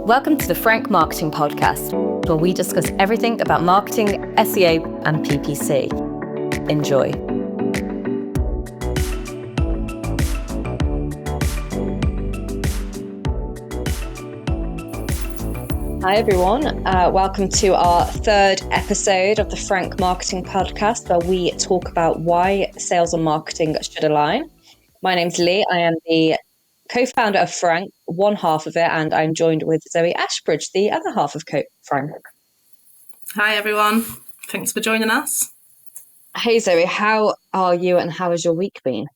Welcome to the Forank Marketing Podcast, where we discuss everything about marketing, SEO, and PPC. Enjoy. Hi everyone, welcome to our third episode of the Forank Marketing Podcast, where we talk about why sales and marketing should align. My name's Leigh, I am the co-founder of Forank, one half of it, and I'm joined with Zoe Ashbridge, the other half of Forank. Hi everyone, thanks for joining us. Hey Zoe, how are you and how has your week been?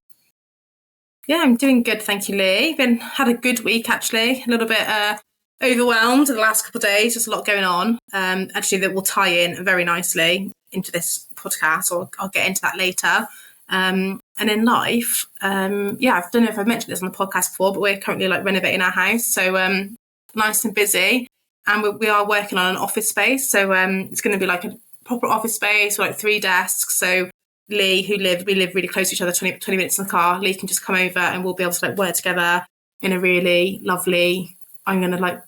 Yeah, I'm doing good, thank you, Leigh. Had a good week actually, a little bit overwhelmed the last couple of days, just a lot going on. Actually, that will tie in very nicely into this podcast, or I'll get into that later. And in life, I don't know if I've mentioned this on the podcast before, but we're currently renovating our house, so nice and busy. And we are working on an office space, so it's going to be like a proper office space with 3 desks. So Leigh, we live really close to each other, 20 minutes in the car. Leigh can just come over and we'll be able to work together in a really lovely, I'm going to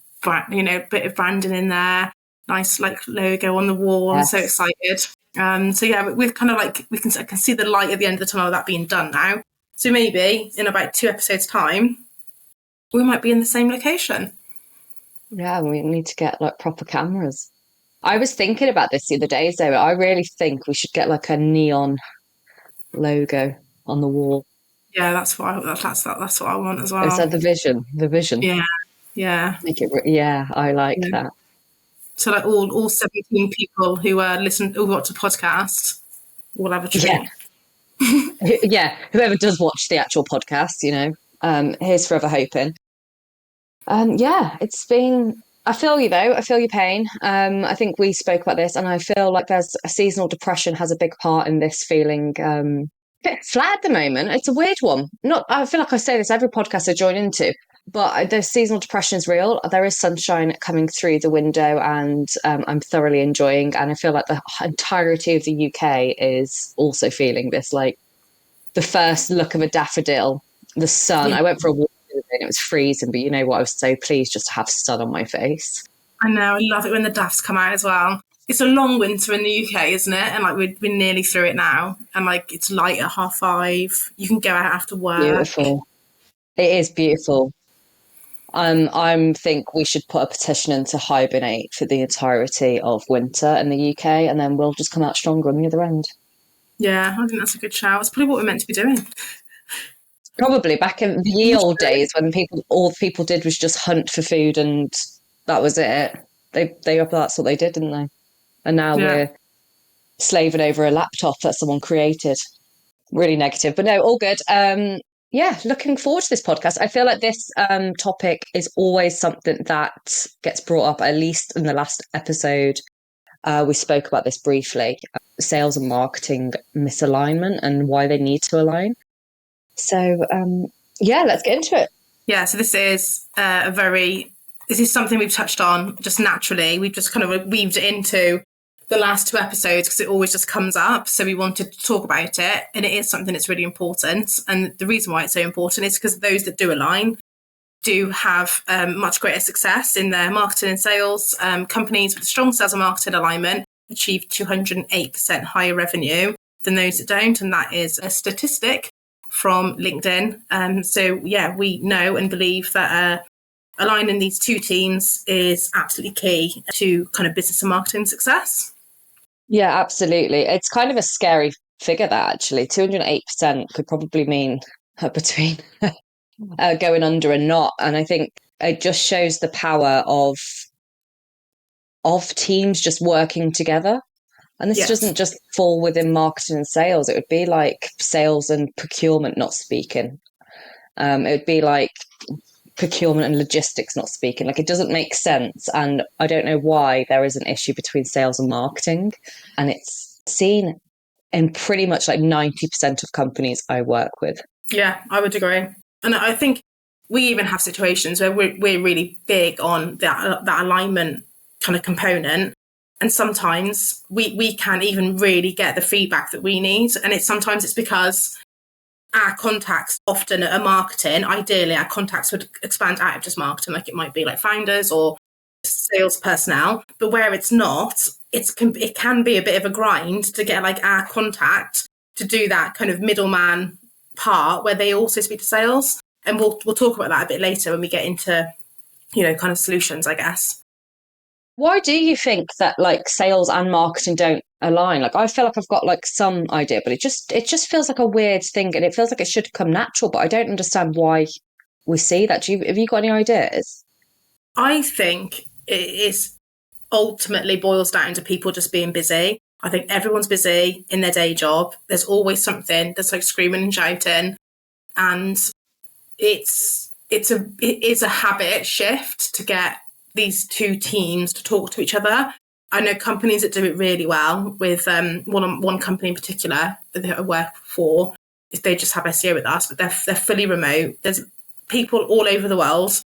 bit of branding in there, nice logo on the wall. Yes. I'm so excited. So yeah, we're kind of I can see the light at the end of the tunnel of that being done now. So maybe in about 2 episodes time, we might be in the same location. Yeah, we need to get proper cameras. I was thinking about this the other day, Zoe. I really think we should get a neon logo on the wall. Yeah, that's what I want as well. Is that the vision? The vision. Yeah. Make it. Yeah, I like that. So all 17 people who watch the podcast will have a treat. Yeah. Yeah. Whoever does watch the actual podcast, here's forever hoping. It's been. I feel you though. I feel your pain. I think we spoke about this, and I feel like there's a seasonal depression has a big part in this feeling. A bit flat at the moment. It's a weird one. I feel like I say this every podcast I join into, but the seasonal depression is real. There is sunshine coming through the window, and I'm thoroughly enjoying. And I feel like the entirety of the UK is also feeling this. The first look of a daffodil, the sun. Yeah. I went for a walk and it was freezing, but you know what? I was so pleased just to have sun on my face. I know. I love it when the daffs come out as well. It's a long winter in the UK, isn't it? And we're nearly through it now. And it's light at 5:30. You can go out after work. Beautiful. It is beautiful. I think we should put a petition in to hibernate for the entirety of winter in the UK, and then we'll just come out stronger on the other end. Yeah, I think that's a good shout. It's probably what we're meant to be doing. Probably back in the old days when all people did was just hunt for food, and that was it. That's what they did, didn't they? And now we're slaving over a laptop that someone created. Really negative, but no, all good. Looking forward to this podcast. I feel like this topic is always something that gets brought up, at least in the last episode. We spoke about this briefly, sales and marketing misalignment and why they need to align. So, let's get into it. Yeah, so this is something we've touched on just naturally. We've just kind of weaved it into the last 2 episodes because it always just comes up. So we wanted to talk about it, and it is something that's really important. And the reason why it's so important is because those that do align do have much greater success in their marketing and sales. Companies with strong sales and marketing alignment achieve 208% higher revenue than those that don't. And that is a statistic from LinkedIn. We know and believe that aligning these 2 teams is absolutely key to kind of business and marketing success. Yeah, absolutely. It's kind of a scary figure that actually 208% could probably mean between going under and not. And I think it just shows the power of teams just working together. And this doesn't just fall within marketing and sales. It would be like sales and procurement not speaking. It would be like procurement and logistics not speaking. It doesn't make sense. And I don't know why there is an issue between sales and marketing. And it's seen in pretty much 90% of companies I work with. Yeah, I would agree. And I think we even have situations where we're really big on that alignment kind of component. And sometimes we can't even really get the feedback that we need. And sometimes it's because our contacts often are marketing. Ideally, our contacts would expand out of just marketing. It might be founders or sales personnel, but where it's not, it can be a bit of a grind to get like our contact to do that kind of middleman part where they also speak to sales. And we'll talk about that a bit later when we get into, kind of solutions, I guess. Why do you think that like sales and marketing don't align? Like I feel like I've got like some idea, but it just feels like a weird thing, and it feels like it should come natural, but I don't understand why we see that. Have you got any ideas? I think it is ultimately boils down to people just being busy. I think everyone's busy in their day job. There's always something that's like screaming and shouting, and it is a habit shift to get these two teams to talk to each other. I know companies that do it really well. With one company in particular that I work for, they just have SEO with us, but they're fully remote. There's people all over the world.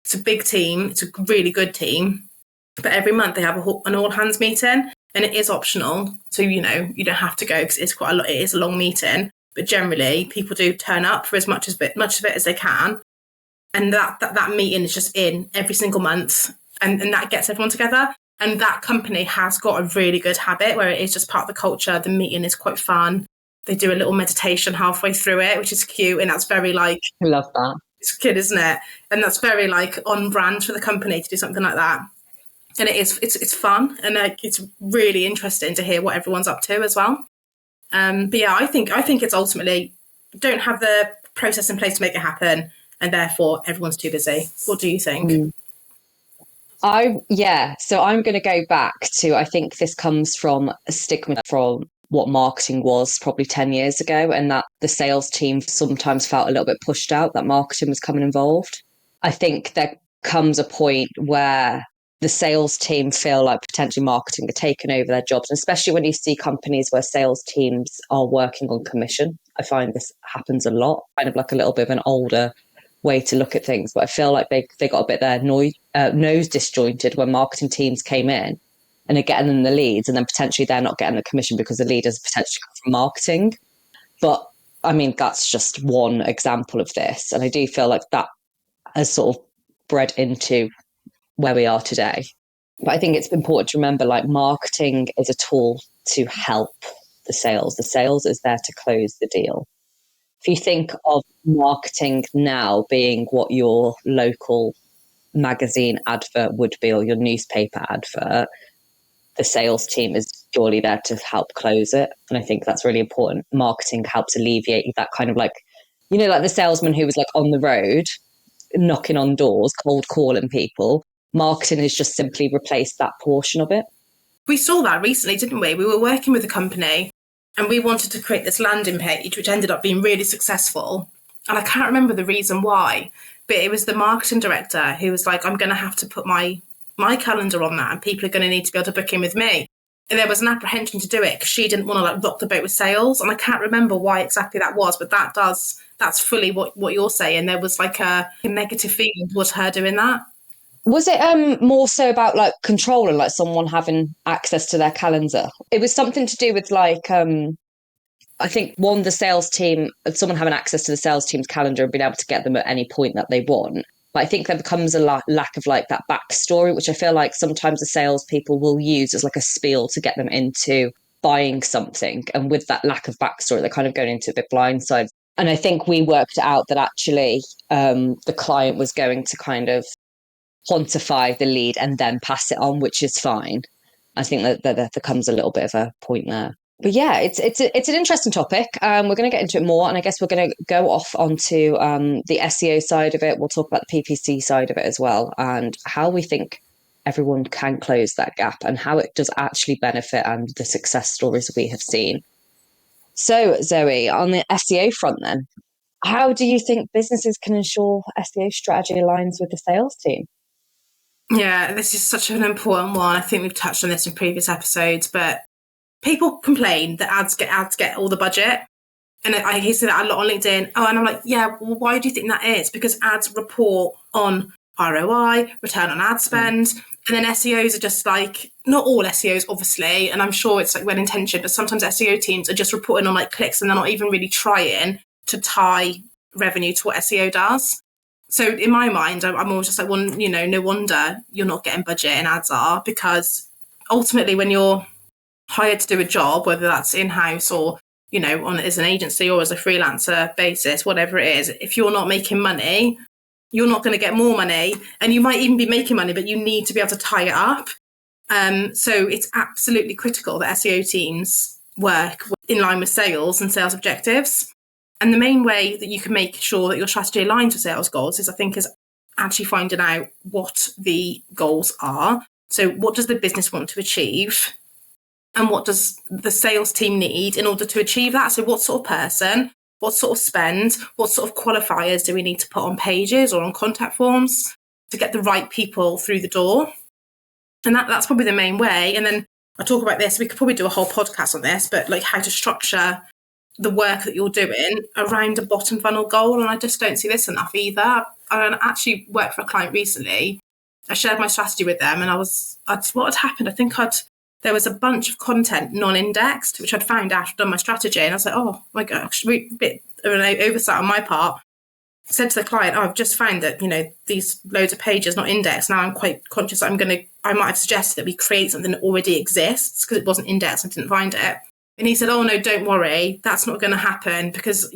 It's a big team. It's a really good team. But every month they have an all hands meeting, and it is optional. So, you don't have to go because it's quite a lot. It is a long meeting, but generally people do turn up for as much of it as they can. And that meeting is just in every single month, and that gets everyone together. And that company has got a really good habit where it is just part of the culture. The meeting is quite fun. They do a little meditation halfway through it, which is cute. And that's very like, I love that. It's good, isn't it? And that's very like on brand for the company to do something like that. And it's fun, and it's really interesting to hear what everyone's up to as well. But yeah, I think it's ultimately don't have the process in place to make it happen, and therefore everyone's too busy. What do you think? So I'm going to go back to, I think this comes from a stigma from what marketing was probably 10 years ago, and that the sales team sometimes felt a little bit pushed out, that marketing was coming involved. I think there comes a point where the sales team feel like potentially marketing are taking over their jobs, and especially when you see companies where sales teams are working on commission. I find this happens a lot, kind of like a little bit of an older way to look at things. But I feel like they got a bit their nose disjointed when marketing teams came in and are getting them the leads, and then potentially they're not getting the commission because the leaders potentially come from marketing. But I mean, that's just one example of this. And I do feel like that has sort of bred into where we are today. But I think it's important to remember, like, marketing is a tool to help the sales. The sales is there to close the deal. If you think of marketing now being what your local magazine advert would be, or your newspaper advert, the sales team is purely there to help close it. And I think that's really important. Marketing helps alleviate that kind of like, like the salesman who was like on the road, knocking on doors, cold calling people. Marketing has just simply replaced that portion of it. We saw that recently, didn't we? We were working with a company and we wanted to create this landing page, which ended up being really successful. And I can't remember the reason why, but it was the marketing director who was like, I'm going to have to put my calendar on that, and people are going to need to be able to book in with me. And there was an apprehension to do it because she didn't want to like rock the boat with sales. And I can't remember why exactly that was, but that's fully what you're saying. There was like a negative feeling towards her doing that. Was it more so about like control and like someone having access to their calendar? It was something to do with like I think the sales team, someone having access to the sales team's calendar and being able to get them at any point that they want. But I think there becomes a lack of like that backstory, which I feel like sometimes the salespeople will use as like a spiel to get them into buying something. And with that lack of backstory, they're kind of going into a bit blindsided. And I think we worked out that actually the client was going to kind of quantify the lead and then pass it on, which is fine. I think that there comes a little bit of a point there. But yeah, it's an interesting topic. We're going to get into it more, and I guess we're going to go off onto the SEO side of it. We'll talk about the PPC side of it as well, and how we think everyone can close that gap and how it does actually benefit, and the success stories we have seen. So, Zoe, on the SEO front then, how do you think businesses can ensure SEO strategy aligns with the sales team? Yeah, this is such an important one. I think we've touched on this in previous episodes, but people complain that ads get all the budget. And I hear that a lot on LinkedIn. Oh, and I'm like, yeah, well, why do you think that is? Because ads report on ROI, return on ad spend. And then SEOs are just like, not all SEOs, obviously, and I'm sure it's like well intentioned, but sometimes SEO teams are just reporting on like clicks and they're not even really trying to tie revenue to what SEO does. So in my mind, I'm always just like, well, no wonder you're not getting budget and ads are, because ultimately when you're hired to do a job, whether that's in-house or, on as an agency or as a freelancer basis, whatever it is, if you're not making money, you're not going to get more money. And you might even be making money, but you need to be able to tie it up. So it's absolutely critical that SEO teams work in line with sales and sales objectives. And the main way that you can make sure that your strategy aligns with sales goals is actually finding out what the goals are. So what does the business want to achieve? And what does the sales team need in order to achieve that? So what sort of person, what sort of spend, what sort of qualifiers do we need to put on pages or on contact forms to get the right people through the door? And that's probably the main way. And then I talk about this, we could probably do a whole podcast on this, but like how to structure the work that you're doing around a bottom funnel goal. And I just don't see this enough either. I actually worked for a client recently. I shared my strategy with them, and what had happened, I think there was a bunch of content non-indexed, which I'd found after I'd done my strategy. And I was like, oh my gosh, a bit of an oversight on my part. I said to the client, I've just found that, these loads of pages not indexed. Now I'm quite conscious that I might have suggested that we create something that already exists because it wasn't indexed. I didn't find it. And he said, oh no, don't worry. That's not going to happen because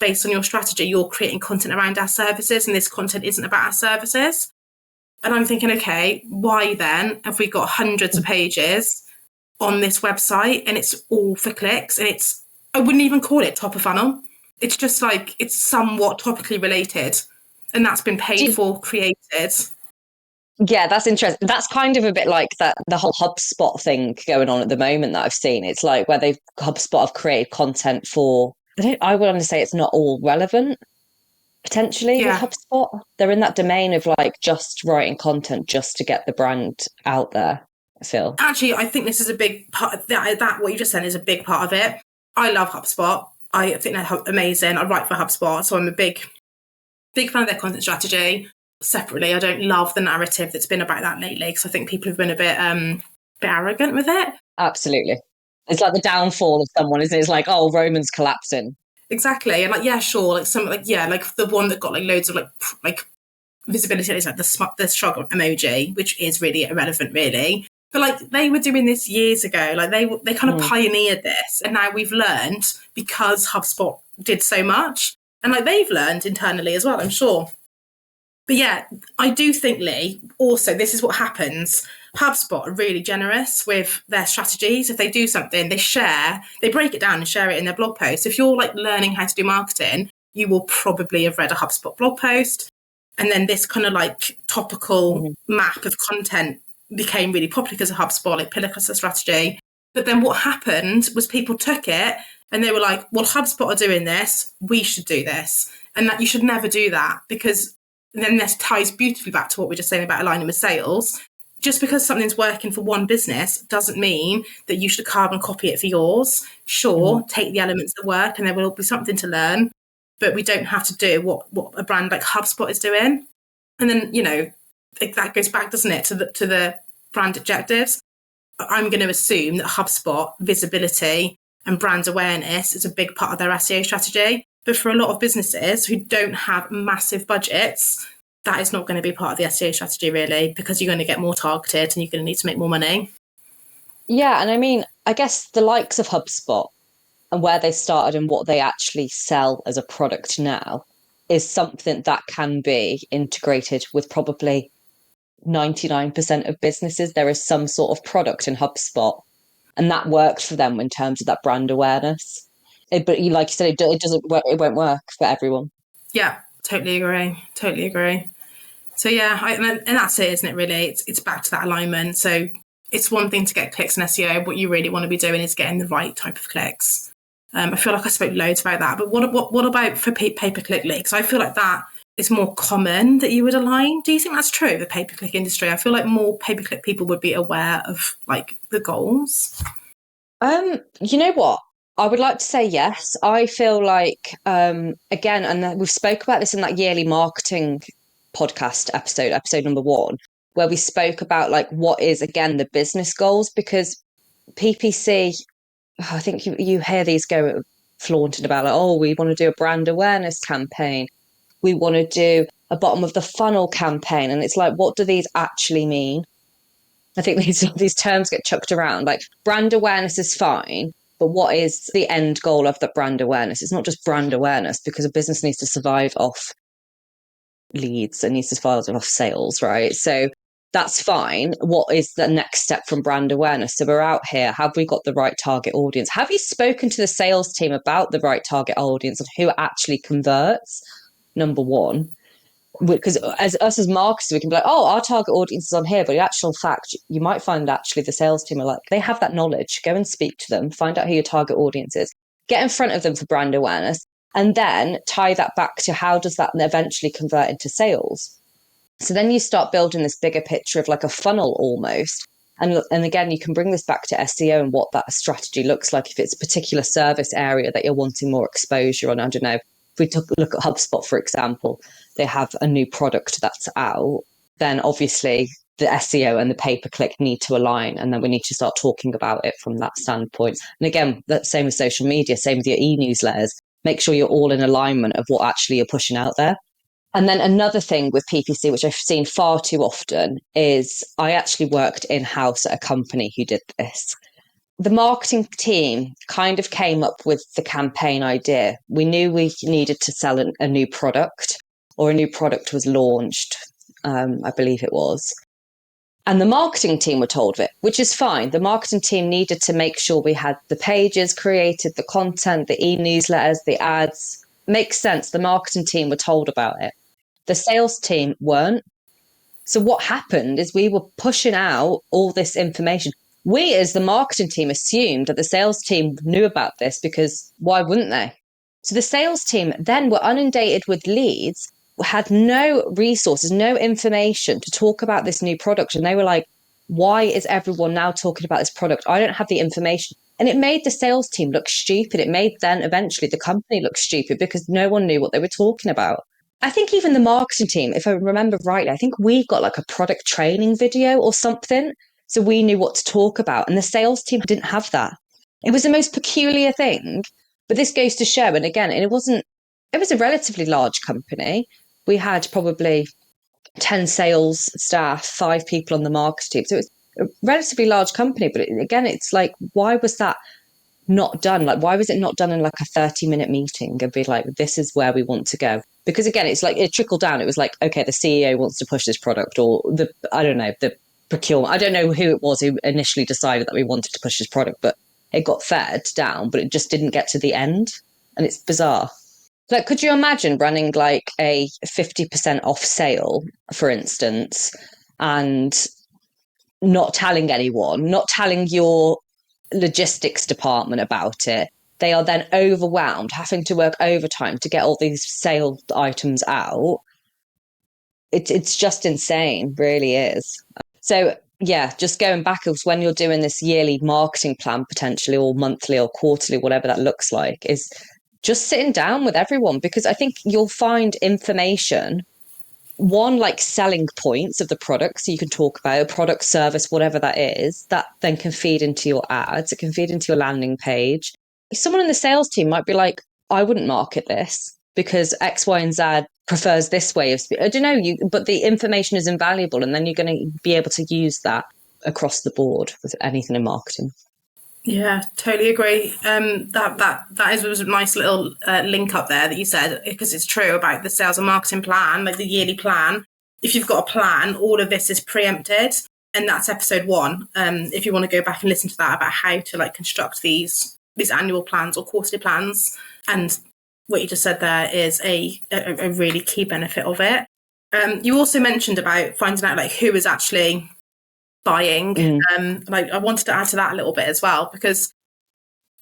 based on your strategy, you're creating content around our services and this content isn't about our services. And I'm thinking, okay, why then have we got hundreds of pages on this website and it's all for clicks? And I wouldn't even call it top of funnel. It's just like, it's somewhat topically related, and that's been paid for, created. Yeah, that's interesting. That's kind of a bit like the whole HubSpot thing going on at the moment that I've seen. It's like where HubSpot have created content for, I would want to say it's not all relevant, potentially, with HubSpot. They're in that domain of like just writing content just to get the brand out there, I feel. Actually, I think this is a big part of that what you just said is a big part of it. I love HubSpot. I think they're amazing. I write for HubSpot, so I'm a big fan of their content strategy. Separately, I don't love the narrative that's been about that lately because I think people have been a bit arrogant with it. Absolutely. It's like the downfall of someone, isn't it? It's like, oh, Roman's collapsing. Exactly. And like, yeah, sure. Like like the one that got like loads of like visibility is like the shrug emoji, which is really irrelevant, really. But like they were doing this years ago. Like they kind of pioneered this, and now we've learned because HubSpot did so much, and like they've learned internally as well, I'm sure. But yeah, I do think, Leigh, also this is what happens. HubSpot are really generous with their strategies. If they do something, they break it down and share it in their blog post. If you're like learning how to do marketing, you will probably have read a HubSpot blog post. And then this kind of like topical map of content became really popular because of HubSpot, like pillar cluster strategy. But then what happened was people took it and they were like, well, HubSpot are doing this, we should do this. And that you should never do that, because then this ties beautifully back to what we were just saying about aligning with sales. Just because something's working for one business doesn't mean that you should carbon copy it for yours. Sure, take the elements that work and there will be something to learn, but we don't have to do what a brand like HubSpot is doing. And then, that goes back, doesn't it, to the brand objectives. I'm going to assume that HubSpot visibility and brand awareness is a big part of their SEO strategy. But for a lot of businesses who don't have massive budgets, that is not going to be part of the SEO strategy, really, because you're going to get more targeted and you're going to need to make more money. Yeah, and I mean, I guess the likes of HubSpot and where they started and what they actually sell as a product now is something that can be integrated with probably 99% of businesses. There is some sort of product in HubSpot, and that works for them in terms of that brand awareness. But like you said, it doesn't work. It won't work for everyone. Yeah, totally agree. So yeah, and that's it, isn't it? Really, it's back to that alignment. So it's one thing to get clicks in SEO. What you really want to be doing is getting the right type of clicks. I feel like I spoke loads about that, but what about for pay-per-click leads? I feel like that is more common that you would align. Do you think that's true, the pay-per-click industry? I feel like more pay-per-click people would be aware of like the goals. You know what? I would like to say yes. I feel like, again, and we've spoke about this in that yearly marketing podcast episode number 1, where we spoke about like what is, again, the business goals, because PPC, I think you hear these go flaunted about like, oh, we want to do a brand awareness campaign. We want to do a bottom of the funnel campaign. And it's like, what do these actually mean? I think these terms get chucked around. Like, brand awareness is fine, but what is the end goal of the brand awareness? It's not just brand awareness, because a business needs to survive off leads and needs to survive off sales, right? So that's fine. What is the next step from brand awareness? So we're out here. Have we got the right target audience? Have you spoken to the sales team about the right target audience and who actually converts? Number one. Because as us as marketers, we can be like, oh, our target audience is on here, but in actual fact, you might find actually the sales team are like, they have that knowledge. Go and speak to them, find out who your target audience is, get in front of them for brand awareness, and then tie that back to how does that eventually convert into sales. So then you start building this bigger picture of like a funnel almost. And again, you can bring this back to SEO and what that strategy looks like if it's a particular service area that you're wanting more exposure on. I don't know. If we look at HubSpot, for example, they have a new product that's out, then obviously the SEO and the pay-per-click need to align, and then we need to start talking about it from that standpoint. And again, that's same with social media, same with your e-newsletters. Make sure you're all in alignment of what actually you're pushing out there. And then another thing with PPC, which I've seen far too often, is I actually worked in-house at a company who did this. The marketing team kind of came up with the campaign idea. We knew we needed to sell a new product, or a new product was launched, I believe it was. And the marketing team were told of it, which is fine. The marketing team needed to make sure we had the pages created, the content, the e-newsletters, the ads. Makes sense. The marketing team were told about it. The sales team weren't. So what happened is we were pushing out all this information. We, as the marketing team, assumed that the sales team knew about this, because why wouldn't they? So the sales team then were inundated with leads, had no resources, no information to talk about this new product. And they were like, why is everyone now talking about this product? I don't have the information. And it made the sales team look stupid. It made then eventually the company look stupid because no one knew what they were talking about. I think even the marketing team, if I remember rightly, I think we got like a product training video or something. So we knew what to talk about. And the sales team didn't have that. It was the most peculiar thing. But this goes to show, and again, it was a relatively large company. We had probably 10 sales staff, 5 people on the marketing team. So it's a relatively large company. But again, it's like, why was that not done? Like, why was it not done in like a 30-minute meeting and be like, this is where we want to go? Because again, it's like it trickled down. It was like, okay, the CEO wants to push this product, or the procurement. I don't know who it was who initially decided that we wanted to push this product, but it got fed down, but it just didn't get to the end. And it's bizarre. Like, could you imagine running like a 50% off sale, for instance, and not telling anyone, not telling your logistics department about it? They are then overwhelmed, having to work overtime to get all these sale items out. It's just insane, really is. So yeah, just going backwards, when you're doing this yearly marketing plan potentially, or monthly or quarterly, whatever that looks like, is just sitting down with everyone, because I think you'll find information, one, like selling points of the product, so you can talk about a product, service, whatever that is, that then can feed into your ads. It can feed into your landing page. Someone in the sales team might be like, I wouldn't market this because X, Y, and Z prefers this way of speaking. I don't know, but the information is invaluable, and then you're going to be able to use that across the board with anything in marketing. Yeah, totally agree. That was a nice little link up there that you said, because it's true about the sales and marketing plan, like the yearly plan. If you've got a plan, all of this is preempted, and that's episode 1. If you want to go back and listen to that, about how to like construct these annual plans or quarterly plans. And what you just said there is a really key benefit of it. You also mentioned about finding out like who is actually buying. Like I wanted to add to that a little bit as well, because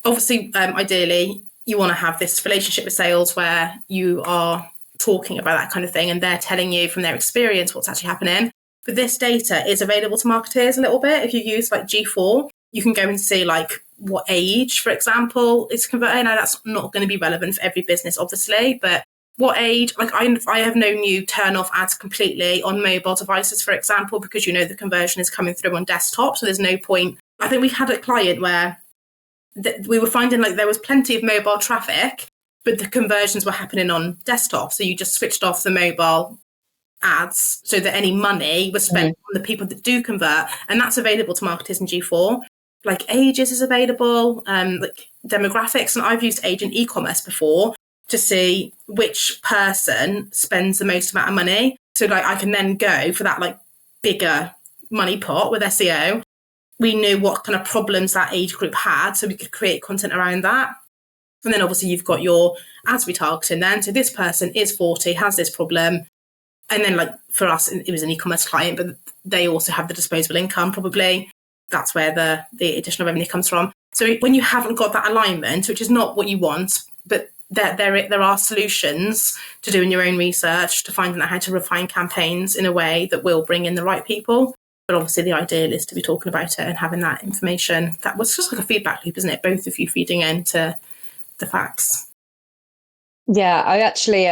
obviously ideally you want to have this relationship with sales where you are talking about that kind of thing and they're telling you from their experience what's actually happening. But this data is available to marketers a little bit. If you use like G4, you can go and see like what age, for example, is converting. Now that's not going to be relevant for every business, obviously, but what age, like I have known you turn off ads completely on mobile devices, for example, because you know the conversion is coming through on desktop. So there's no point. I think we had a client where we were finding like there was plenty of mobile traffic, but the conversions were happening on desktop. So you just switched off the mobile ads so that any money was spent on the people that do convert. And that's available to marketers in G4. Like ages is available, like demographics. And I've used Agent e-commerce before to see which person spends the most amount of money. So like I can then go for that like bigger money pot with SEO. We knew what kind of problems that age group had, so we could create content around that. And then obviously you've got your ads retargeting then. So this person is 40, has this problem. And then like for us, it was an e-commerce client, but they also have the disposable income probably. That's where the additional revenue comes from. So when you haven't got that alignment, which is not what you want, but there are solutions to doing your own research, to finding out how to refine campaigns in a way that will bring in the right people. But obviously the ideal is to be talking about it and having that information. That was just like a feedback loop, isn't it? Both of you feeding into the facts. Yeah, I actually,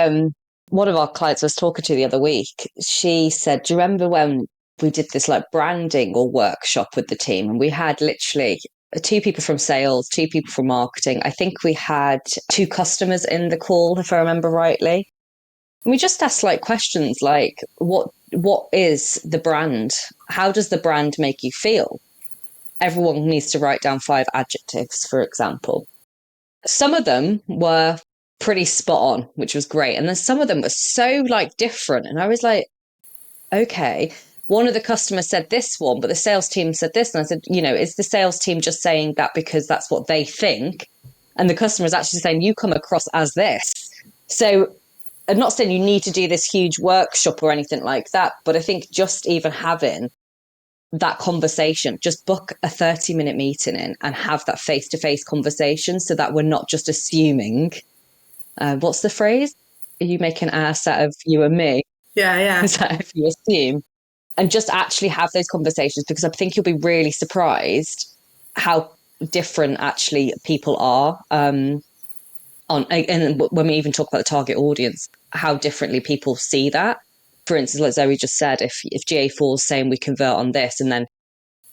one of our clients I was talking to the other week, she said, do you remember when we did this like branding or workshop with the team? And we had literally 2 people from sales, 2 people from marketing. I think we had 2 customers in the call, if I remember rightly. And we just asked like questions like, what is the brand? How does the brand make you feel? Everyone needs to write down 5 adjectives, for example. Some of them were pretty spot on, which was great. And then some of them were so like different. And I was like, okay, one of the customers said this one, but the sales team said this. And I said, is the sales team just saying that because that's what they think? And the customer is actually saying, you come across as this. So I'm not saying you need to do this huge workshop or anything like that, but I think just even having that conversation, just book a 30-minute meeting in and have that face-to-face conversation so that we're not just assuming. What's the phrase? You make an ass out of you and me. Yeah. Is that if you assume? And just actually have those conversations, because I think you'll be really surprised how different actually people are. And when we even talk about the target audience, how differently people see that. For instance, like Zoe just said, if GA4 is saying we convert on this, and then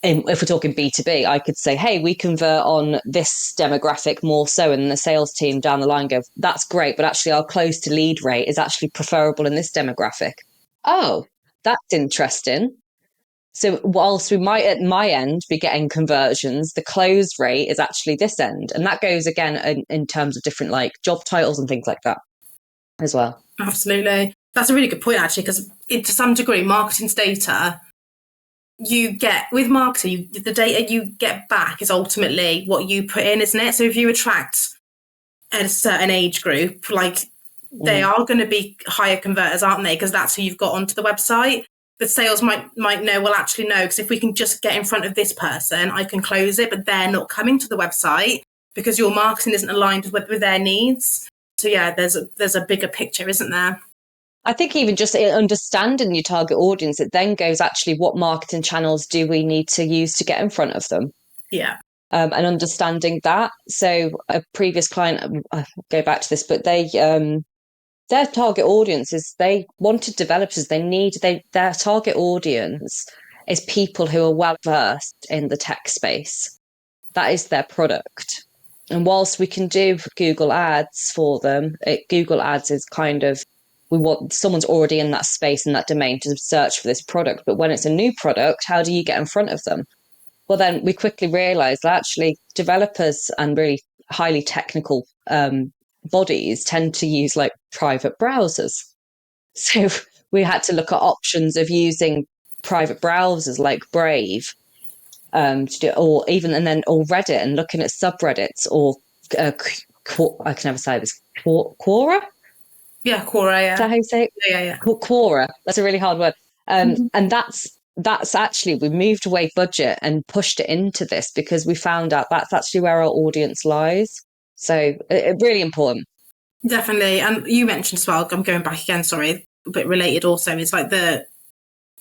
if we're talking B2B, I could say, hey, we convert on this demographic more so, and the sales team down the line go, that's great, but actually our close to lead rate is actually preferable in this demographic. Oh, that's interesting. So whilst we might at my end be getting conversions, the close rate is actually this end. And that goes again in terms of different like job titles and things like that as well. Absolutely. That's a really good point, actually, because to some degree, marketing's data, you get with marketing, the data you get back is ultimately what you put in, isn't it? So if you attract a certain age group, like they are going to be higher converters, aren't they? Because that's who you've got onto the website. The sales might know, well, actually, no, because if we can just get in front of this person, I can close it, but they're not coming to the website because your marketing isn't aligned with their needs. So yeah, there's a bigger picture, isn't there? I think even just understanding your target audience, it then goes actually what marketing channels do we need to use to get in front of them? Yeah. And understanding that. So a previous client, I'll go back to this, but they their target audience is, they wanted developers. Their target audience is people who are well versed in the tech space. That is their product. And whilst we can do Google Ads for them, Google Ads is kind of, we want someone's already in that space and that domain to search for this product. But when it's a new product, how do you get in front of them? Well, then we quickly realized that actually developers and really highly technical bodies tend to use like private browsers. So we had to look at options of using private browsers like Brave, to do, or Reddit, and looking at subreddits, or I can never say this, Quora. Yeah, Quora. Yeah. Is that how you say it? Yeah. Quora. That's a really hard word. And that's actually, we moved away budget and pushed it into this because we found out that's actually where our audience lies. So really important. Definitely. And you mentioned as well, I'm going back again, sorry, a bit related also, is like the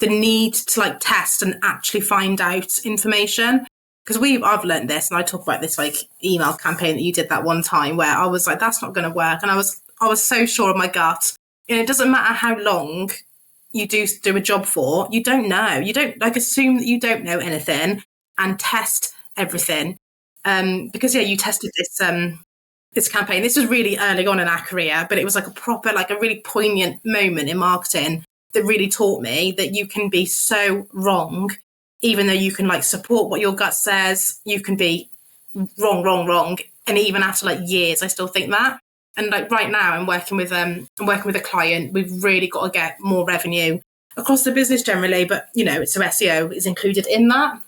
need to like test and actually find out information. Because I've learned this, and I talk about this like email campaign that you did that one time where I was like, that's not going to work. And I was so sure of my gut. And it doesn't matter how long you do a job for, you don't know. You don't like assume that you don't know anything and test everything. Because you tested this campaign. This was really early on in our career, but it was like a proper, like a really poignant moment in marketing that really taught me that you can be so wrong, even though you can like support what your gut says, you can be wrong. And even after like years, I still think that. And like right now I'm working with a client. We've really got to get more revenue across the business generally, but so SEO is included in that.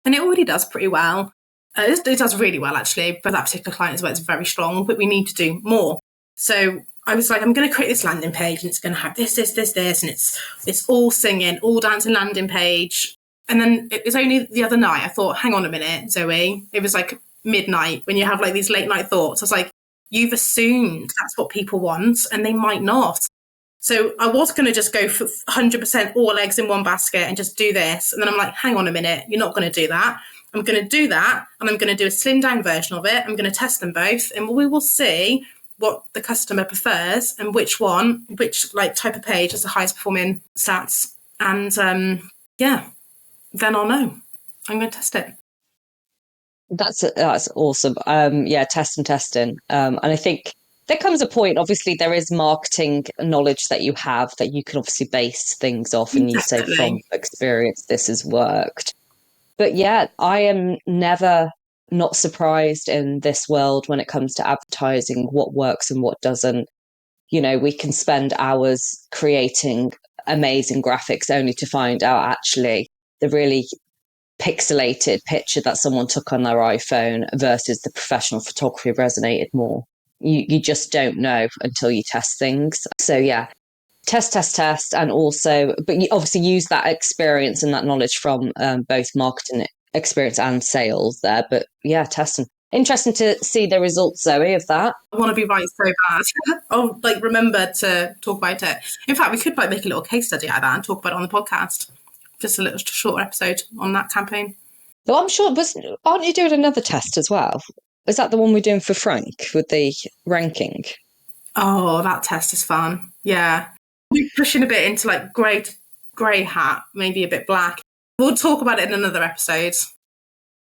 And it already does pretty well. It does really well, actually, but that particular client as well is very strong, but we need to do more. So I was like, I'm going to create this landing page and it's going to have this, and it's all singing, all dancing landing page. And then it was only the other night, I thought, hang on a minute, Zoe. It was like midnight when you have like these late night thoughts. I was like, you've assumed that's what people want and they might not. So I was going to just go for 100% all eggs in one basket and just do this. And then I'm like, hang on a minute, you're not going to do that. I'm going to do that and I'm going to do a slimmed down version of it. I'm going to test them both and we will see what the customer prefers and which like type of page has the highest performing stats. And then I'll know. I'm going to test it. That's awesome. Testing. And I think there comes a point, obviously there is marketing knowledge that you have that you can obviously base things off and you say from experience, this has worked. But yeah, I am never not surprised in this world when it comes to advertising, what works and what doesn't. We can spend hours creating amazing graphics only to find out actually the really pixelated picture that someone took on their iPhone versus the professional photography resonated more. You just don't know until you test things. So yeah, test, and also, but you obviously use that experience and that knowledge from both marketing experience and sales there. But yeah, testing. Interesting to see the results, Zoe, of that. I want to be right so bad. I'll remember to talk about it. In fact, we could make a little case study out of that and talk about it on the podcast. Just a little short episode on that campaign. Though I'm sure, aren't you doing another test as well? Is that the one we're doing for Forank with the ranking? Oh, that test is fun. Yeah. We're pushing a bit into grey hat, maybe a bit black. We'll talk about it in another episode.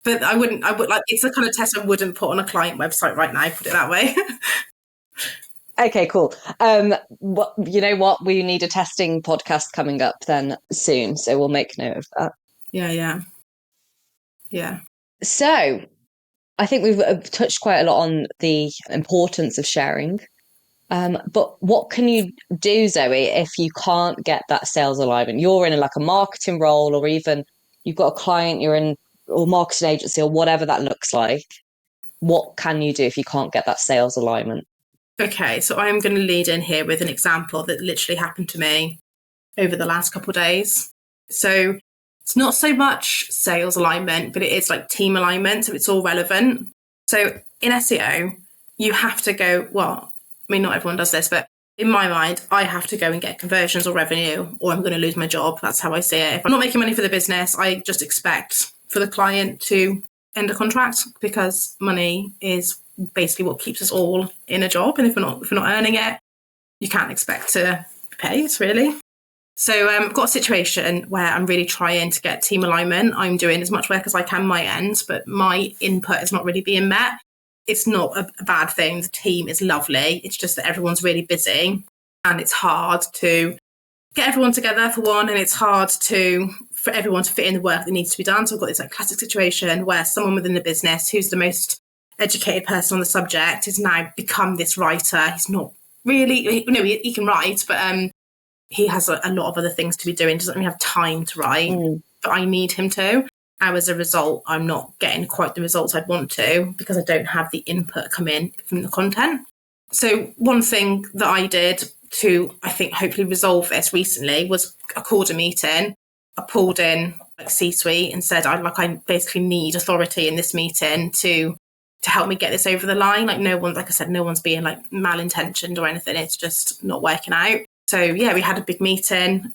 But I would it's the kind of test I wouldn't put on a client website right now, put it that way. Okay, cool. You know what? We need a testing podcast coming up then soon, so we'll make note of that. Yeah. So I think we've touched quite a lot on the importance of sharing. But what can you do, Zoe, if you can't get that sales alignment? You're in a marketing role, or even you've got a client you're in, or marketing agency, or whatever that looks like. What can you do if you can't get that sales alignment? Okay, so I'm going to lead in here with an example that literally happened to me over the last couple of days. So it's not so much sales alignment, but it is team alignment. So it's all relevant. So in SEO, you have to go, well, I mean, not everyone does this, but in my mind, I have to go and get conversions or revenue, or I'm going to lose my job. That's how I see it. If I'm not making money for the business, I just expect for the client to end a contract, because money is basically what keeps us all in a job. And if we're not earning it, you can't expect to pay it, really. So I've got a situation where I'm really trying to get team alignment. I'm doing as much work as I can my end, but my input is not really being met. It's not a bad thing. The team is lovely. It's just that everyone's really busy and it's hard to get everyone together for one, and it's hard for everyone to fit in the work that needs to be done. So I've got this classic situation where someone within the business who's the most educated person on the subject has now become this writer. He's not really, he can write, but he has a lot of other things to be doing. Doesn't really have time to write, but I need him to. And as a result, I'm not getting quite the results I'd want to, because I don't have the input come in from the content. So one thing that I did to, I think, hopefully resolve this recently was I called a meeting. I pulled in C-suite and said, I basically need authority in this meeting to help me get this over the line. No one's being malintentioned or anything. It's just not working out. So yeah, we had a big meeting.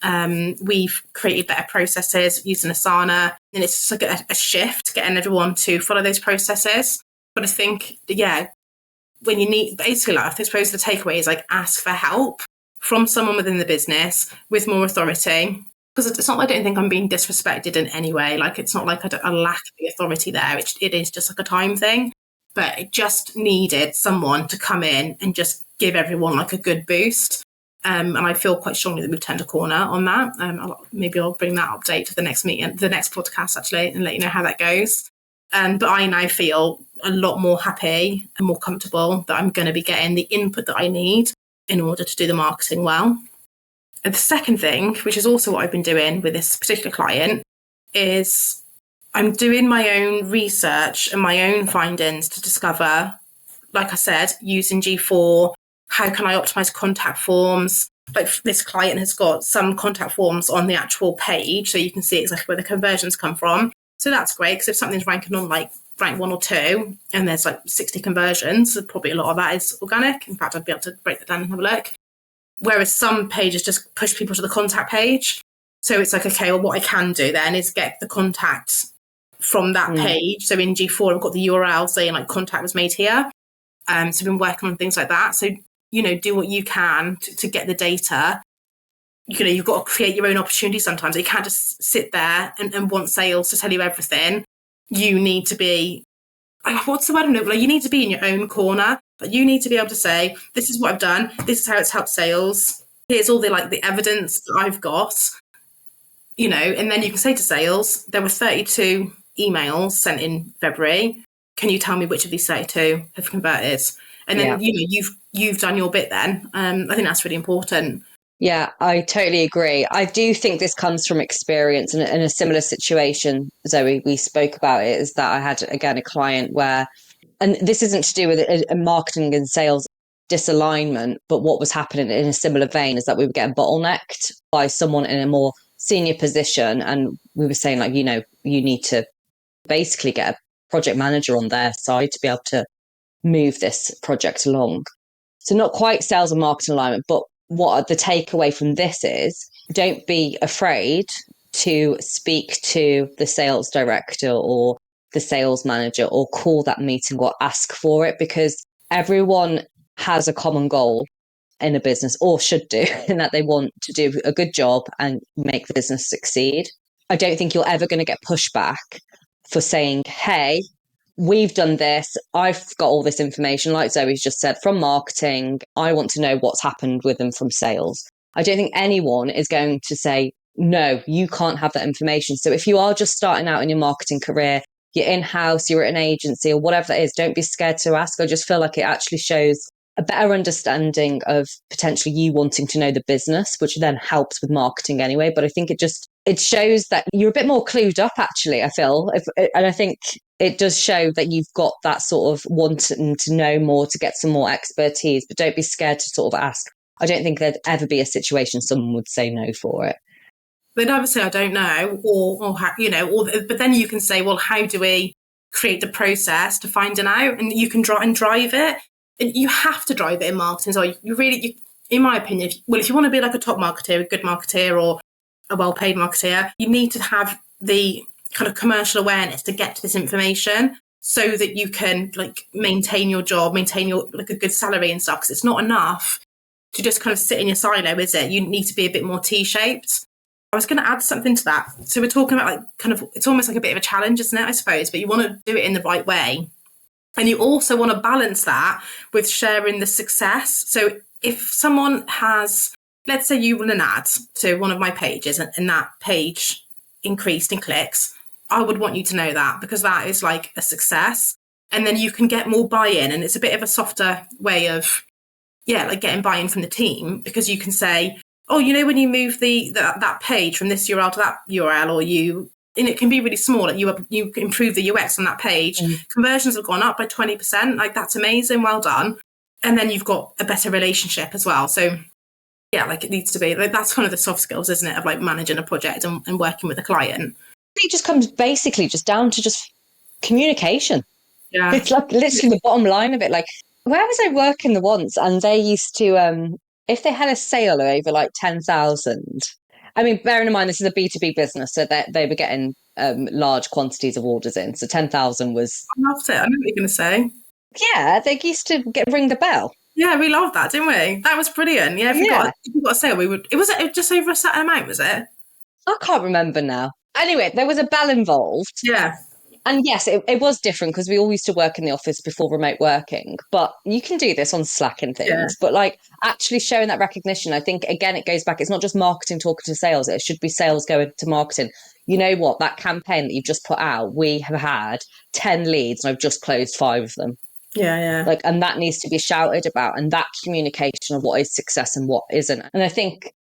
We've created better processes using Asana, and it's just a shift getting everyone to follow those processes. But I think, yeah, when you need, basically, I suppose the takeaway is ask for help from someone within the business with more authority. Because it's not, I don't think I'm being disrespected in any way. It's not I lack the authority there. It is just a time thing. But it just needed someone to come in and just give everyone a good boost. And I feel quite strongly that we've turned a corner on that. Maybe I'll bring that update to the next meeting, the next podcast actually, and let you know how that goes. But I now feel a lot more happy and more comfortable that I'm going to be getting the input that I need in order to do the marketing well. And the second thing, which is also what I've been doing with this particular client, is I'm doing my own research and my own findings to discover, like I said, using G4, how can I optimize contact forms? Like this client has got some contact forms on the actual page, so you can see exactly where the conversions come from. So that's great, because if something's ranking on like rank 1 or 2 and there's like 60 conversions, probably a lot of that is organic. In fact, I'd be able to break that down and have a look. Whereas some pages just push people to the contact page. So it's like, okay, well, what I can do then is get the contact from that page. So in G4, I've got the URL saying like contact was made here. So I've been working on things like that. So, do what you can to get the data. You've got to create your own opportunity sometimes. You can't just sit there and want sales to tell you everything. You need to be, what's the word? I don't know. Like, you need to be in your own corner. But you need to be able to say, this is what I've done. This is how it's helped sales. Here's all the evidence that I've got. And then you can say to sales, there were 32 emails sent in February. Can you tell me which of these 32 have converted? And then, you've done your bit then. I think that's really important. Yeah, I totally agree. I do think this comes from experience in a similar situation. Zoe, we spoke about it, is that I had, again, a client where, and this isn't to do with a marketing and sales disalignment, but what was happening in a similar vein is that we were getting bottlenecked by someone in a more senior position. And we were saying, like, you need to basically get a project manager on their side to be able to move this project along. So not quite sales and marketing alignment, but what the takeaway from this is, don't be afraid to speak to the sales director or the sales manager, or call that meeting or ask for it, because everyone has a common goal in a business, or should do, in that they want to do a good job and make the business succeed. I don't think you're ever going to get pushback for saying, hey, we've done this. I've got all this information, like Zoe's just said, from marketing. I want to know what's happened with them from sales. I don't think anyone is going to say, no, you can't have that information. So if you are just starting out in your marketing career, you're in-house, you're at an agency or whatever that is, don't be scared to ask. I just feel like it actually shows a better understanding of potentially you wanting to know the business, which then helps with marketing anyway. But I think it shows that you're a bit more clued up, actually, I feel. And I think it does show that you've got that sort of wanting to know more, to get some more expertise, but don't be scared to sort of ask. I don't think there'd ever be a situation someone would say no for it. They'd either say, I don't know, or how, but then you can say, well, how do we create the process to find it out? And you can drive it. And you have to drive it in marketing. So you really, in my opinion, if you want to be like a top marketer, a good marketer, or a well-paid marketer, you need to have the kind of commercial awareness to get to this information, so that you can maintain your job, maintain your a good salary and stuff. Because it's not enough to just kind of sit in your silo, is it? You need to be a bit more T-shaped. I was going to add something to that. So we're talking about it's almost like a bit of a challenge, isn't it? I suppose, but you want to do it in the right way. And you also want to balance that with sharing the success. So if someone has, let's say you run an ad to one of my pages and that page increased in clicks, I would want you to know that, because that is like a success. And then you can get more buy-in, and it's a bit of a softer way of, getting buy-in from the team, because you can say, oh, when you move that page from this URL to that URL, and it can be really small, like you improve the UX on that page, conversions have gone up by 20%, like that's amazing, well done. And then you've got a better relationship as well. So it needs to be, that's kind of the soft skills, isn't it, of managing a project and working with a client. It just comes basically just down to just communication. Yeah. It's like literally the bottom line of it. Like, where was I working the once, and they used to, if they had a sale over like 10,000, I mean, bearing in mind this is a B2B business, so they were getting large quantities of orders in. So 10,000 was... I loved it. I know what you're going to say. Yeah, they used to ring the bell. Yeah, we loved that, didn't we? That was brilliant. Yeah, if we got a sale, we would... Was it just over a certain amount, was it? I can't remember now. Anyway, there was a bell involved. Yeah. And yes, it was different because we all used to work in the office before remote working, but you can do this on Slack and Yeah. things. But like actually showing that recognition, I think again, it goes back. It's not just marketing talking to sales. It should be sales going to marketing. You know what? That campaign that you've just put out, we have had 10 leads and I've just closed 5 of them. Yeah, yeah. Like, and that needs to be shouted about, and that communication of what is success and what isn't. And I think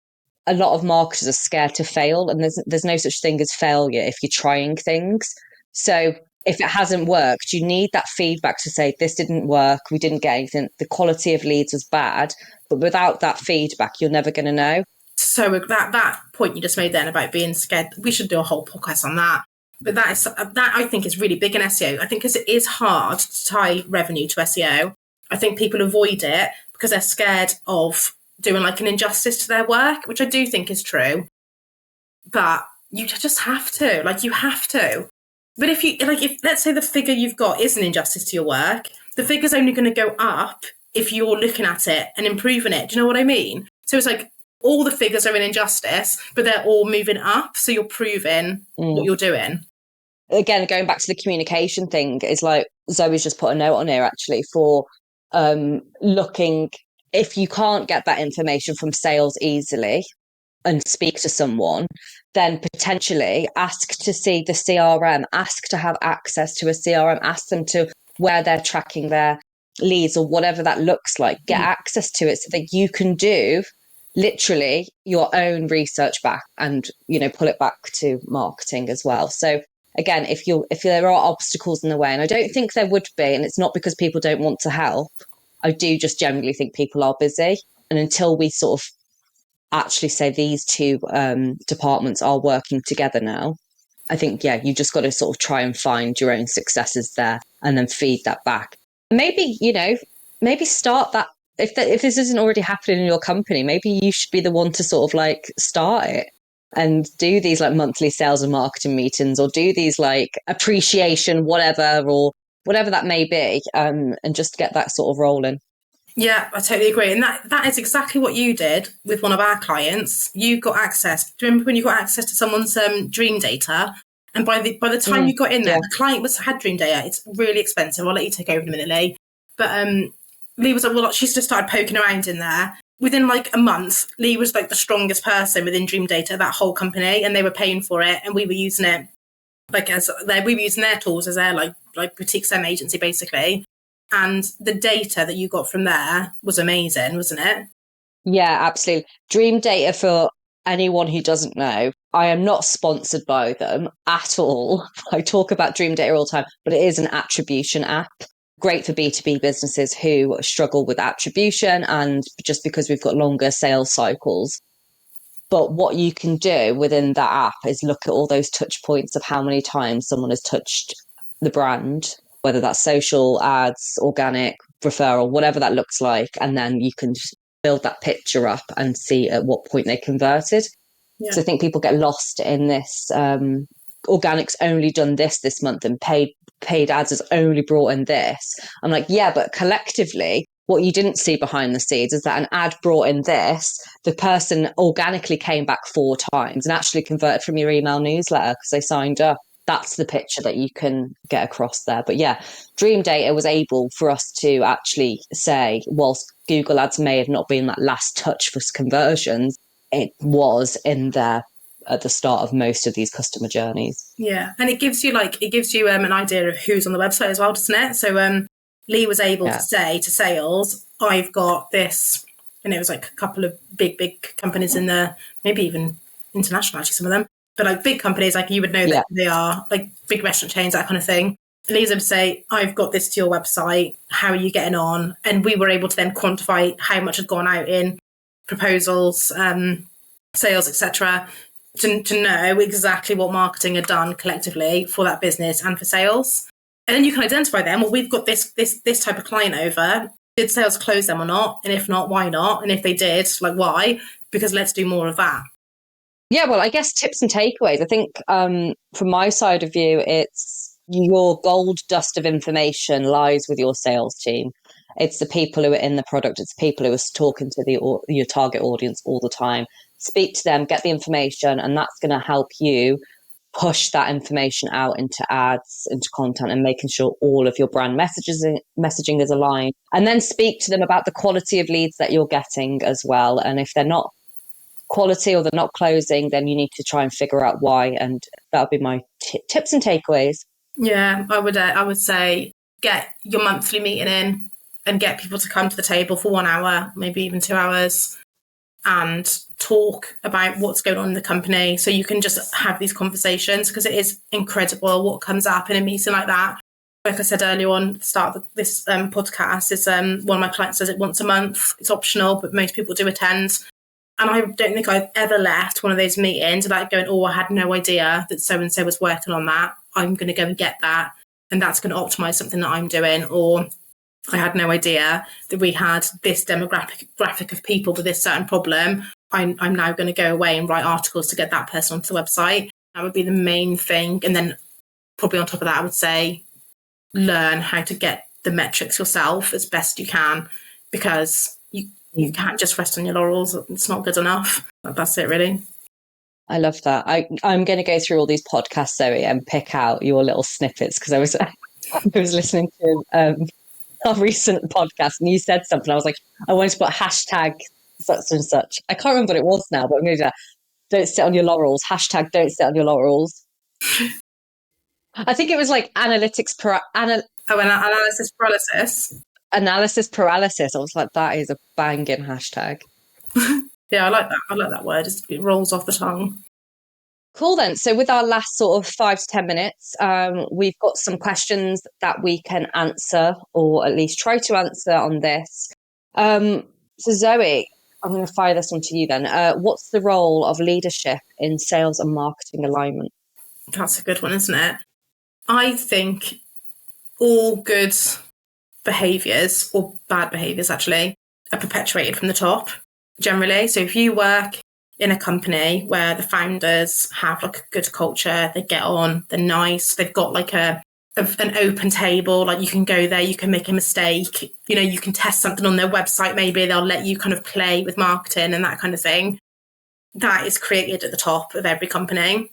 a lot of marketers are scared to fail, and there's no such thing as failure if you're trying things. So if it hasn't worked, you need that feedback to say this didn't work, we didn't get anything, the quality of leads was bad. But without that feedback, you're never going to know. So that point you just made then about being scared, we should do a whole podcast on that. But that I think is really big in SEO. I think because it is hard to tie revenue to SEO. I think people avoid it because they're scared of doing like an injustice to their work, which I do think is true. But you just have to, like, you have to. But if let's say the figure you've got is an injustice to your work, the figure's only going to go up if you're looking at it and improving it. Do you know what I mean? So it's like all the figures are an injustice, but they're all moving up. So you're proving what you're doing. Again, going back to the communication thing, is like Zoe's just put a note on here actually for looking, if you can't get that information from sales easily and speak to someone, then potentially ask to see the CRM, ask to have access to a CRM, ask them to where they're tracking their leads or whatever that looks like, get access to it so that you can do literally your own research back and, you know, pull it back to marketing as well. So again, if there are obstacles in the way, and I don't think there would be, and it's not because people don't want to help, I do just generally think people are busy. And until we sort of actually say these two departments are working together now, I think, yeah, you just got to sort of try and find your own successes there and then feed that back. Maybe, you know, maybe start that. If this isn't already happening in your company, maybe you should be the one to sort of like start it and do these like monthly sales and marketing meetings, or do these like appreciation, whatever, or whatever that may be, and just get that sort of rolling. Yeah, I totally agree. And that is exactly what you did with one of our clients. You got access. Do you remember when you got access to someone's dream data? And by the time you got in there, the client had dream data. It's really expensive. I'll let you take over in a minute, Leigh. But Leigh was like, well, she's just started poking around in there. Within like a month, Leigh was like the strongest person within dream data, that whole company, and they were paying for it, and we were using it we were using their tools as their like boutique SEM agency basically. And the data that you got from there was amazing, wasn't it? Yeah, absolutely. Dream Data, for anyone who doesn't know, I am not sponsored by them at all. I talk about Dream Data all the time, but it is an attribution app. Great for B2B businesses who struggle with attribution, and just because we've got longer sales cycles. But what you can do within that app is look at all those touch points of how many times someone has touched the brand, whether that's social, ads, organic, referral, whatever that looks like. And then you can build that picture up and see at what point they converted. Yeah. So I think people get lost in this. Organic's only done this month, and paid ads has only brought in this. I'm like, yeah, but collectively, what you didn't see behind the scenes is that an ad brought in this, the person organically came back 4 times and actually converted from your email newsletter because they signed up. That's the picture that you can get across there. But yeah, Dream Data was able for us to actually say, whilst Google Ads may have not been that last touch for conversions, it was in there at the start of most of these customer journeys. Yeah, and it gives you an idea of who's on the website as well, doesn't it? So Leigh was able to say to sales, I've got this, and it was like a couple of big companies in there, maybe even international, actually, some of them, but like big companies, like you would know that they are like big restaurant chains, that kind of thing. Leah's able to say, I've got this to your website, how are you getting on? And we were able to then quantify how much had gone out in proposals, sales, etc., to know exactly what marketing had done collectively for that business and for sales. And then you can identify them. Well, we've got this type of client over. Did sales close them or not? And if not, why not? And if they did, like, why? Because let's do more of that. Yeah, well, I guess tips and takeaways. I think from my side of view, it's your gold dust of information lies with your sales team. It's the people who are in the product. It's the people who are talking to your target audience all the time. Speak to them, get the information, and that's going to help you push that information out into ads, into content, and making sure all of your brand messaging is aligned. And then speak to them about the quality of leads that you're getting as well. And if they're not quality or they're not closing, then you need to try and figure out why. And that would be my tips and takeaways. Yeah, I would say get your monthly meeting in and get people to come to the table for 1 hour, maybe even 2 hours, and talk about what's going on in the company. So you can just have these conversations, because it is incredible what comes up in a meeting like that. Like I said earlier on at the start of this podcast, is one of my clients does it once a month. It's optional, but most people do attend. And I don't think I've ever left one of those meetings without going, oh, I had no idea that so-and-so was working on that. I'm going to go and get that. And that's going to optimize something that I'm doing. Or I had no idea that we had this demographic of people with this certain problem. I'm now going to go away and write articles to get that person onto the website. That would be the main thing. And then probably on top of that, I would say learn how to get the metrics yourself as best you can, because you can't just rest on your laurels. It's not good enough. That's it, really. I love that. I'm going to go through all these podcasts, Zoe, and pick out your little snippets, because I was listening to our recent podcast and you said something. I was like, I wanted to put hashtag such and such. I can't remember what it was now, but I'm going to do that. Don't sit on your laurels. Hashtag don't sit on your laurels. I think it was like analysis paralysis. Analysis paralysis. I was like, that is a banging hashtag. Yeah, I like that. I like that word. It rolls off the tongue. Cool then. So with our last sort of 5 to 10 minutes, we've got some questions that we can answer, or at least try to answer on this. So Zoe, I'm going to fire this one to you then. What's the role of leadership in sales and marketing alignment? That's a good one, isn't it? I think all good behaviours, or bad behaviours actually, are perpetuated from the top generally. So if you work in a company where the founders have like a good culture, they get on, they're nice, they've got like an open table, like you can go there, you can make a mistake, you can test something on their website, maybe they'll let you kind of play with marketing and that kind of thing. That is created at the top of every company.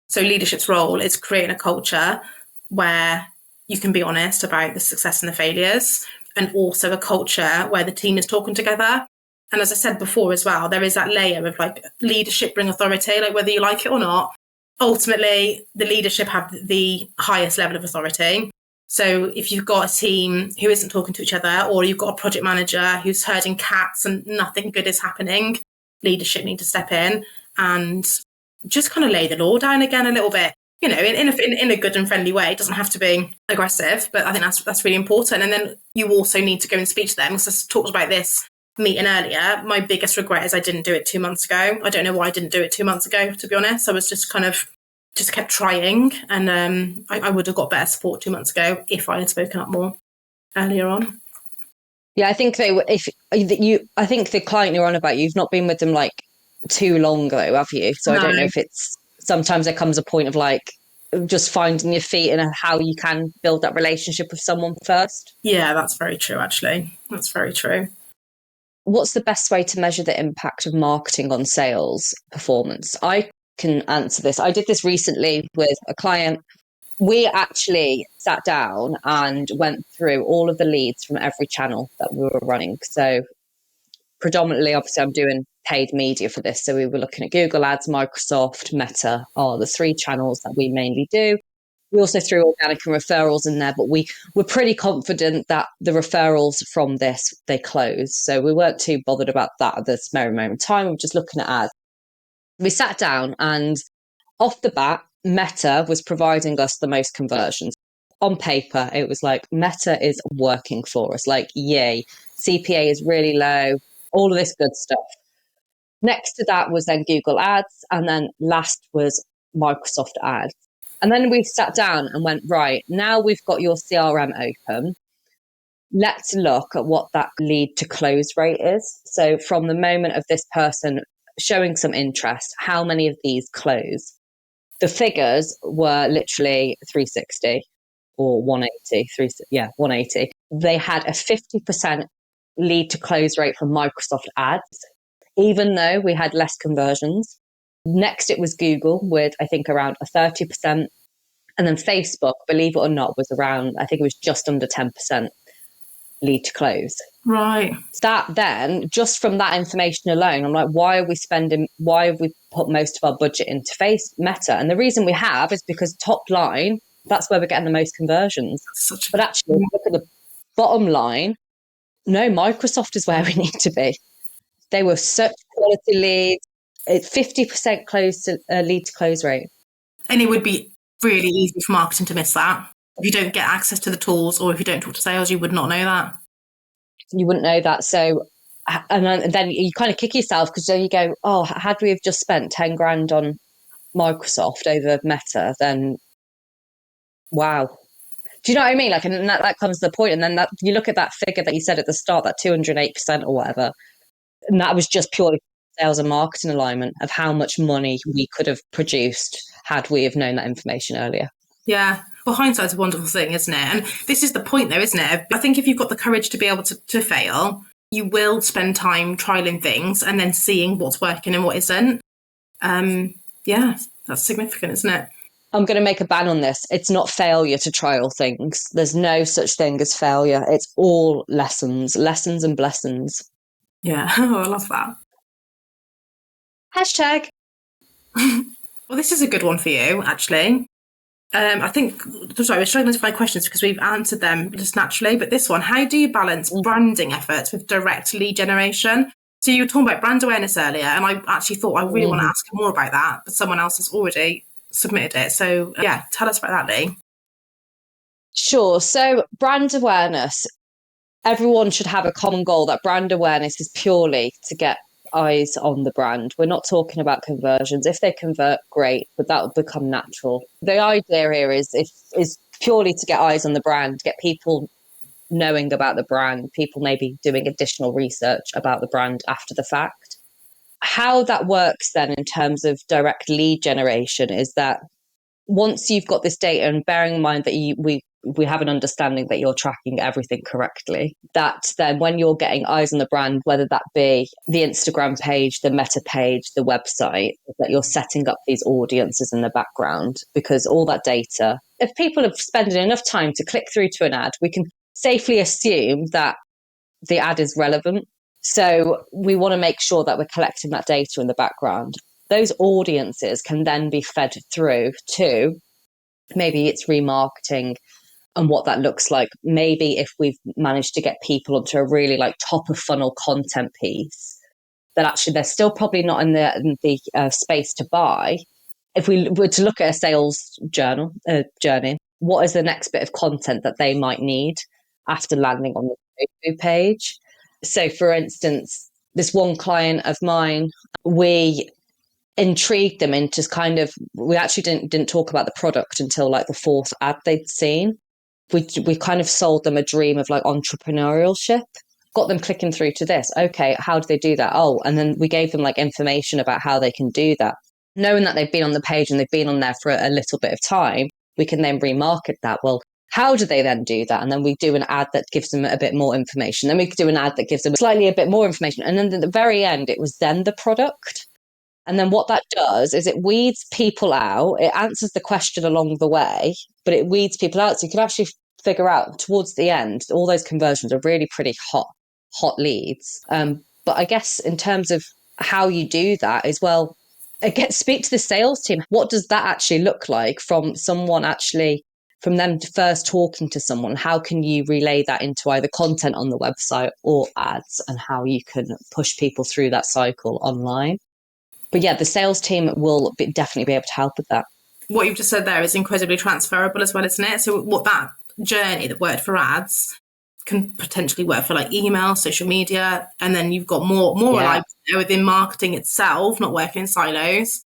So leadership's role is creating a culture where you can be honest about the success and the failures, and also a culture where the team is talking together. And as I said before as well, there is that layer of like leadership bring authority, like whether you like it or not. Ultimately, the leadership have the highest level of authority. So if you've got a team who isn't talking to each other, or you've got a project manager who's herding cats and nothing good is happening, leadership need to step in and just kind of lay the law down again a little bit, in a good and friendly way. It doesn't have to be aggressive, but I think that's really important. And then you also need to go and speak to them. Because I talked about this meeting earlier. My biggest regret is I didn't do it 2 months ago. I don't know why I didn't do it 2 months ago, to be honest. I was just kept trying, and I would have got better support 2 months ago if I had spoken up more earlier on. Yeah, I think I think the client you're on about, you've not been with them like too long though, have you? So no. I don't know if it's, sometimes there comes a point of like just finding your feet and how you can build that relationship with someone first. Yeah, that's very true, actually. That's very true. What's the best way to measure the impact of marketing on sales performance? I can answer this. I did this recently with a client. We actually sat down and went through all of the leads from every channel that we were running. So predominantly, obviously, I'm doing paid media for this. So we were looking at Google Ads, Microsoft, Meta are the 3 channels that we mainly do. We also threw organic and referrals in there, but we were pretty confident that the referrals from this, they closed. So we weren't too bothered about that at this very moment in time. We were just looking at ads. We sat down and off the bat, Meta was providing us the most conversions. On paper, it was like, Meta is working for us. Like, yay. CPA is really low. All of this good stuff. Next to that was then Google Ads. And then last was Microsoft Ads. And then we sat down and went, right, now we've got your CRM open. Let's look at what that lead to close rate is. So from the moment of this person showing some interest, how many of these close? The figures were literally 360 or 180, 180. They had a 50% lead to close rate from Microsoft Ads, even though we had less conversions. Next, it was Google with, I think, around a 30%. And then Facebook, believe it or not, was around, I think it was just under 10% lead to close. Right. That then, just from that information alone, I'm like, why have we put most of our budget into Meta? And the reason we have is because top line, that's where we're getting the most conversions. But actually, look at the bottom line. No, Microsoft is where we need to be. They were such quality leads. It's 50% lead to close rate. And it would be really easy for marketing to miss that. If you don't get access to the tools or if you don't talk to sales, you would not know that. You wouldn't know that. So, and then you kind of kick yourself because then you go, oh, had we have just spent 10 grand on Microsoft over Meta, then wow. Do you know what I mean? Like, and that comes to the point. And then you look at that figure that you said at the start, that 208% or whatever, and that was just purely sales and marketing alignment of how much money we could have produced had we have known that information earlier. Yeah. Well, hindsight's a wonderful thing, isn't it? And this is the point, though, isn't it? I think if you've got the courage to be able to fail, you will spend time trialing things and then seeing what's working and what isn't. Yeah, that's significant, isn't it? I'm going to make a ban on this. It's not failure to trial things. There's no such thing as failure. It's all lessons and blessings. Yeah, I love that. Hashtag. Well, this is a good one for you, actually. I think, sorry, we're struggling to find questions because we've answered them just naturally. But this one, how do you balance branding efforts with direct lead generation? So you were talking about brand awareness earlier, and I actually thought I really want to ask more about that, but someone else has already submitted it. So yeah, tell us about that, Leigh. Sure. So brand awareness, everyone should have a common goal that brand awareness is purely to get eyes on the brand. We're not talking about conversions. If they convert, great, but that will become natural. The idea here is purely to get eyes on the brand, get people knowing about the brand, people maybe doing additional research about the brand after the fact. How that works then in terms of direct lead generation is that once you've got this data, and bearing in mind that we have an understanding that you're tracking everything correctly, that then when you're getting eyes on the brand, whether that be the Instagram page, the Meta page, the website, that you're setting up these audiences in the background, because all that data, if people have spent enough time to click through to an ad, we can safely assume that the ad is relevant. So we want to make sure that we're collecting that data in the background. Those audiences can then be fed through to maybe it's remarketing and what that looks like. Maybe if we've managed to get people onto a really like top of funnel content piece, that actually they're still probably not in the space to buy. If we were to look at a sales journey, what is the next bit of content that they might need after landing on the page? So for instance, this one client of mine, we intrigued them into we actually didn't talk about the product until like the fourth ad they'd seen. We kind of sold them a dream of like entrepreneurship, got them clicking through to this. Okay, how do they do that? Oh, and then we gave them like information about how they can do that. Knowing that they've been on the page and they've been on there for a little bit of time, we can then remarket that. Well, how do they then do that? And then we do an ad that gives them a bit more information. Then we do an ad that gives them slightly a bit more information. And then at the very end, it was then the product. And then what that does is it weeds people out. It answers the question along the way, but it weeds people out. So you can actually figure out towards the end, all those conversions are really pretty hot leads. But I guess in terms of how you do that is, well, again, speak to the sales team. What does that actually look like from them first talking to someone? How can you relay that into either content on the website or ads, and how you can push people through that cycle online? But yeah, the sales team will definitely be able to help with that. What you've just said there is incredibly transferable as well, isn't it? So what that journey that worked for ads can potentially work for like email, social media, and then you've got more alive within marketing itself, not working in silos.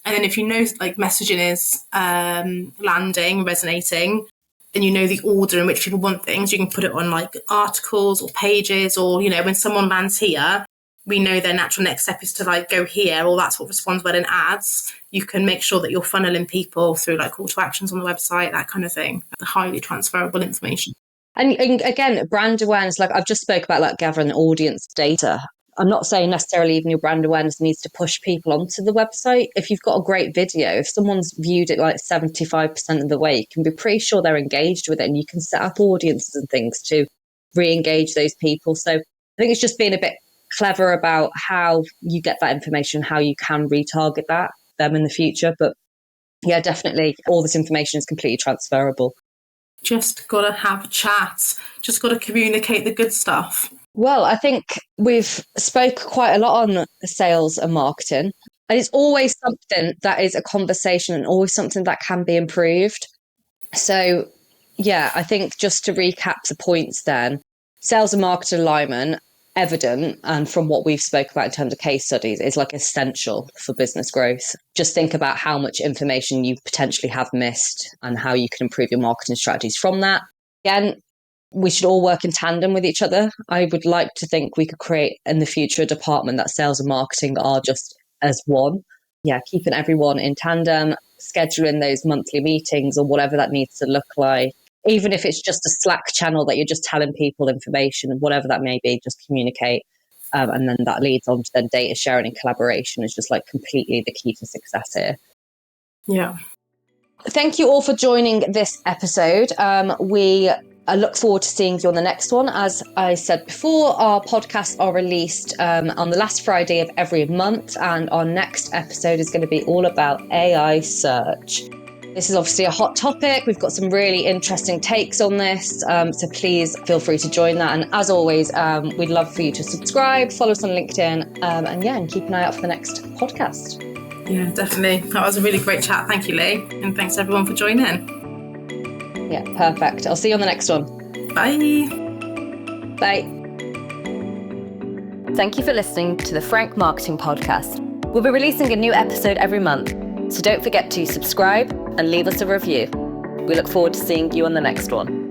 And then if you know like messaging is landing, resonating, and you know the order in which people want things, you can put it on like articles or pages, or, you know, when someone lands here, we know their natural next step is to like go here, or that's what responds well in ads. You can make sure that you're funneling people through like call to actions on the website, that kind of thing. Highly transferable information. And again, brand awareness, like I've just spoke about, like gathering audience data. I'm not saying necessarily even your brand awareness needs to push people onto the website. If you've got a great video, if someone's viewed it like 75% of the way, you can be pretty sure they're engaged with it, and you can set up audiences and things to re-engage those people. So I think it's just being a bit clever about how you get that information, how you can retarget them in the future. But yeah, definitely all this information is completely transferable. Just got to have chats. Just got to communicate the good stuff. Well, I think we've spoke quite a lot on sales and marketing, and it's always something that is a conversation and always something that can be improved. So yeah, I think just to recap the points then, sales and marketing alignment, evident, and from what we've spoke about in terms of case studies, is like essential for business growth. Just think about how much information you potentially have missed and how you can improve your marketing strategies from that. Again, we should all work in tandem with each other. I would like to think we could create in the future a department that sales and marketing are just as one. Yeah, keeping everyone in tandem, scheduling those monthly meetings or whatever that needs to look like. Even if it's just a Slack channel that you're just telling people information, whatever that may be, just communicate. And then that leads on to then data sharing and collaboration is just like completely the key to success here. Yeah. Thank you all for joining this episode. I look forward to seeing you on the next one. As I said before, our podcasts are released on the last Friday of every month, and our next episode is going to be all about AI search. This is obviously a hot topic. We've got some really interesting takes on this, so please feel free to join that. And as always, we'd love for you to subscribe, follow us on LinkedIn, and keep an eye out for the next podcast. Yeah, definitely. That was a really great chat. Thank you, Leigh, and thanks everyone for joining. Yeah, perfect. I'll see you on the next one. Bye. Bye. Thank you for listening to the Forank Marketing Podcast. We'll be releasing a new episode every month, so don't forget to subscribe and leave us a review. We look forward to seeing you on the next one.